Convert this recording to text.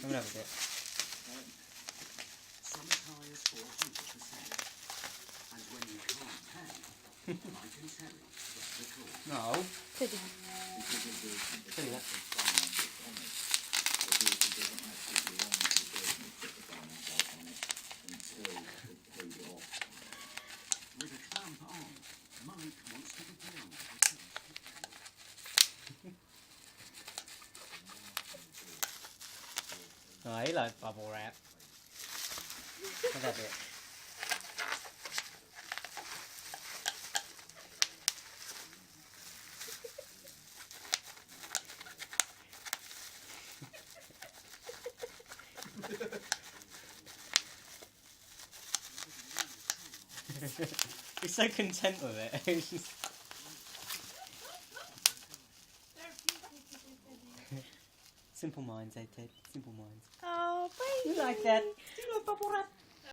I'm gonna have a bit. No. Vedi. Vedi that? No, he likes bubble wrap. Have that bit. He's so content with it. He's just... Simple minds, eh, Ted? Simple minds. Oh, baby. You like that? Do you like bubble wrap?